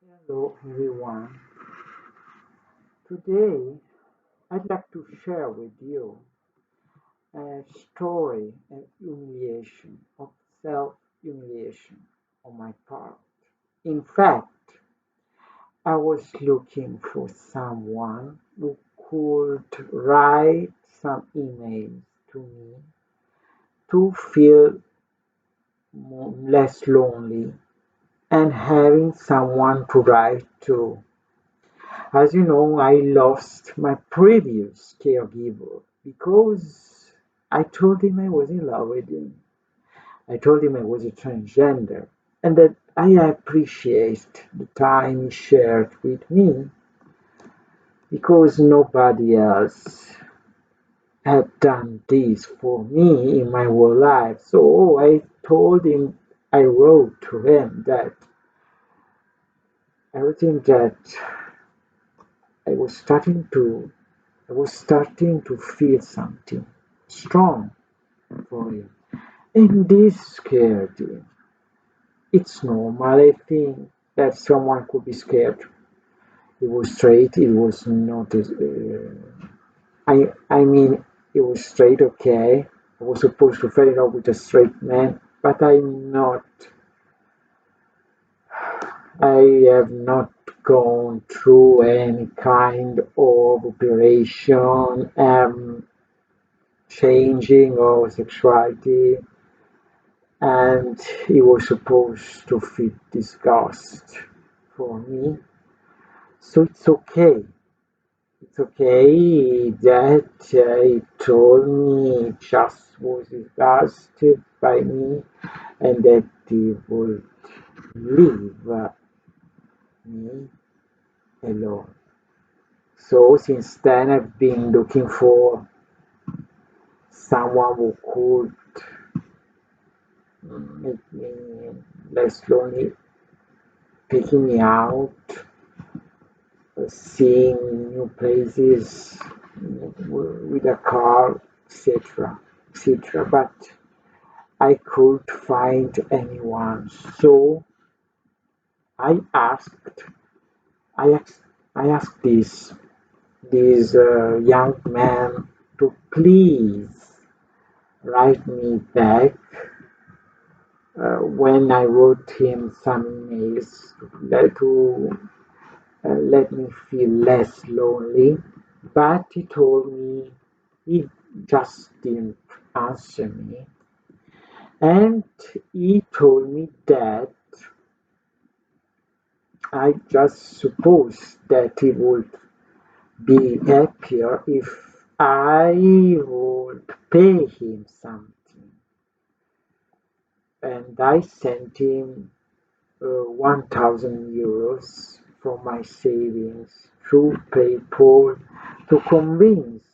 Hello everyone. Today I'd like to share with you a story of humiliation, of self-humiliation on my part. In fact, I was looking for someone who could write some emails to me to feel less lonely and having someone to write to. As you know, I lost my previous caregiver because I told him I was in love with him. I told him I was a transgender and that I appreciate the time he shared with me because nobody else had done this for me in my whole life. So I told him, I wrote to him that everything that I was starting to I was starting to feel something strong for him. And this scared him. It's normal, I think, that someone could be scared. He was straight, it was not, I mean, it was straight, okay. I was supposed to fall in love with a straight man, but I have not gone through any kind of operation, changing of sexuality, and he was supposed to feel disgust for me. So it's okay. It's okay that he told me he just was disgusted by me and that he would leave me alone. So since then I've been looking for someone who could make me less lonely, picking me out, seeing new places with a car, etc., etc. But I could find anyone, so I asked, I asked, I asked this young man to please write me back when I wrote him some emails to let me feel less lonely. But he told me he just didn't answer me. And he told me that I just supposed that he would be happier if I would pay him something. And I sent him 1,000 euros from my savings through PayPal to convince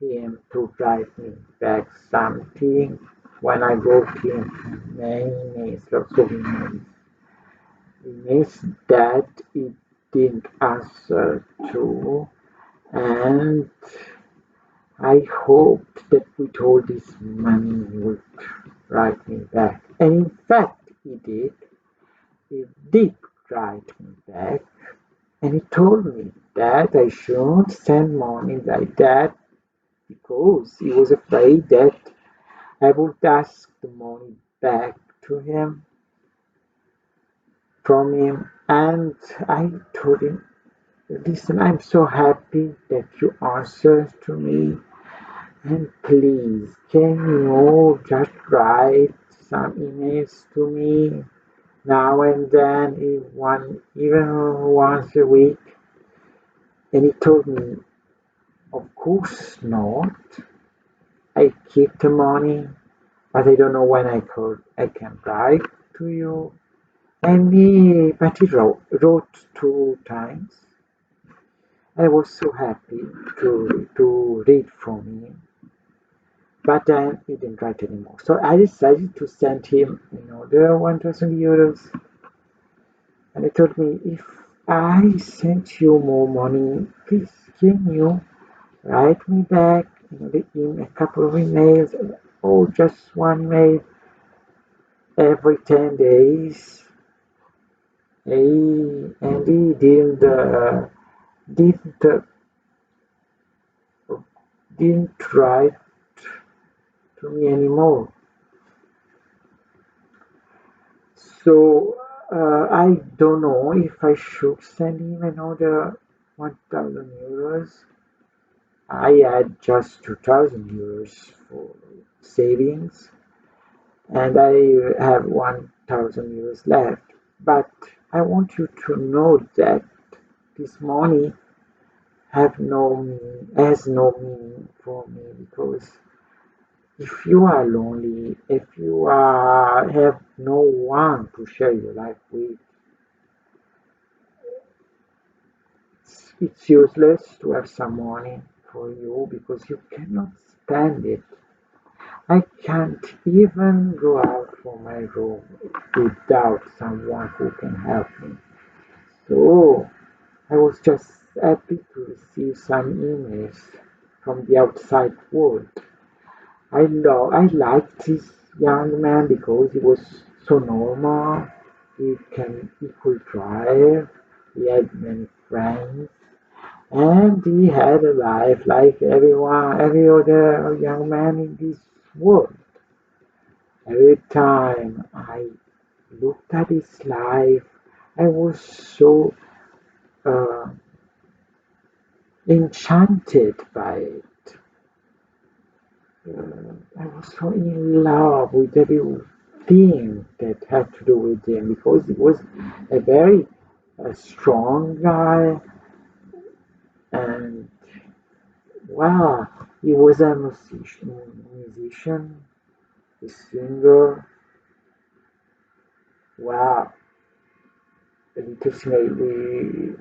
him to write me back something when I wrote him many emails, lots of emails that he didn't answer to, and I hoped that with all this money he would write me back. And in fact, he did. He did write me back, and he told me that I shouldn't send money like that because he was afraid that I would ask the money back to him from him. And I told him, listen, I'm so happy that you answered to me, and please, can you just write some emails to me now and then, even once a week? And he told me, of course not. I keep the money, but I don't know when I can write to you. But he wrote 2 times. I was so happy to read from him, but then he didn't write anymore. So I decided to send him another 1,000 euros, and he told me, if I sent you more money, please can you write me back in a couple of emails or just one mail every 10 days. And he didn't didn't write to me anymore. So I don't know if I should send him another 1,000 euros. I had just 2,000 euros for savings, and I have 1,000 euros left. But I want you to know that this money has no meaning for me, because if you are lonely, if you have no one to share your life with, it's useless to have some money for you because you cannot spend it. I can't even go out from my room without someone who can help me. So I was just happy to receive some emails from the outside world. I liked this young man because he was so normal. He could drive. He had many friends, and he had a life like every other young man in this world. Every time I looked at his life, I was so uh, enchanted by it. I was so in love with everything that had to do with him because he was a very strong guy, and wow, he was a musician, a singer. Wow, it is maybe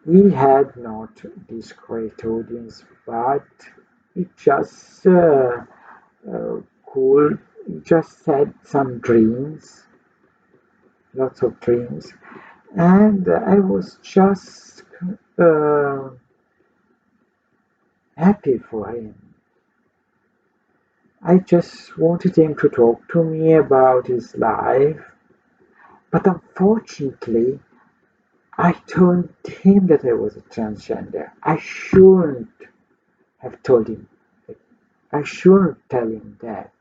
we had not this great audience, but it just uh, cool. It just had some dreams, lots of dreams, and I was just uh, happy for him. I just wanted him to talk to me about his life, but unfortunately, I told him that I was a transgender. I shouldn't have told him. I shouldn't tell him that.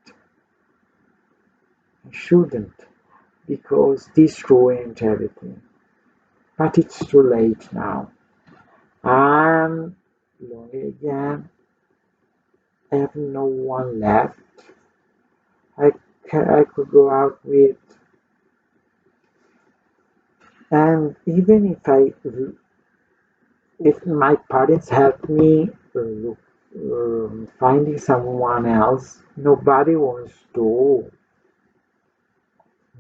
I shouldn't, because this ruined everything. But it's too late now. I'm lonely again. I have no one left. I could go out with, and even if my parents help me finding someone else, nobody wants to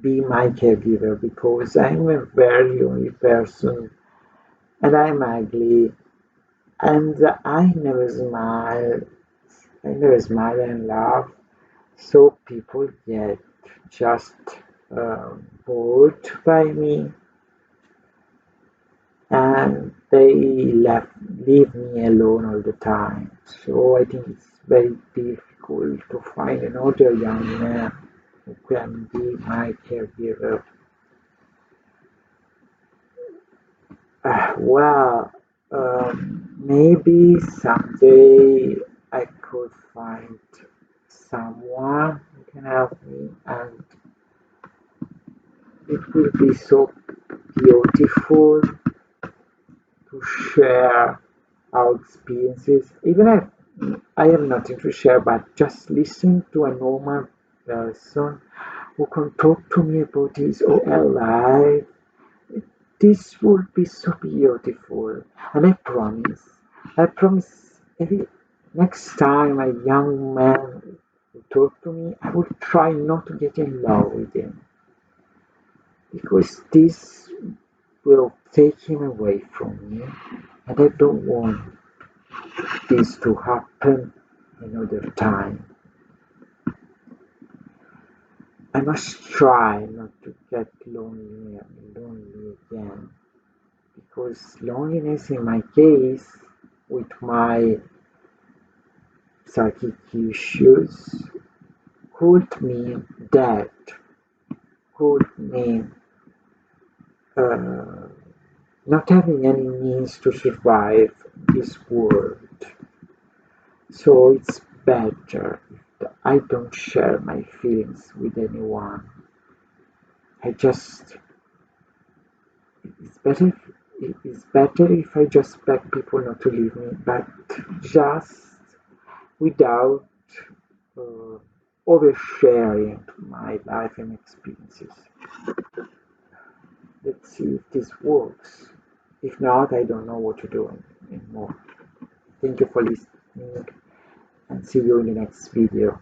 be my caregiver because I'm a very lonely person and I'm ugly and I never smile and laugh. So people get just bored by me and they leave me alone all the time. So I think it's very difficult to find another young man who can be my caregiver. Well, maybe someday I could find someone who can help me, and it will be so beautiful to share our experiences. Even if I have nothing to share, but just listen to a normal person who can talk to me about his OL life. This would be so beautiful. And I promise every next time a young man will talk to me, I will try not to get in love with him. Because this will take him away from me. And I don't want this to happen another time. I must try not to get lonely again, because loneliness in my case, with my psychic issues, could mean death. could mean uh, not having any means to survive this world. So it's better if I don't share my feelings with anyone. I just it's better if I just beg people not to leave me, but just without uh, oversharing my life and experiences. Let's see if this works. If not, I don't know what to do anymore. Thank you for listening and see you in the next video.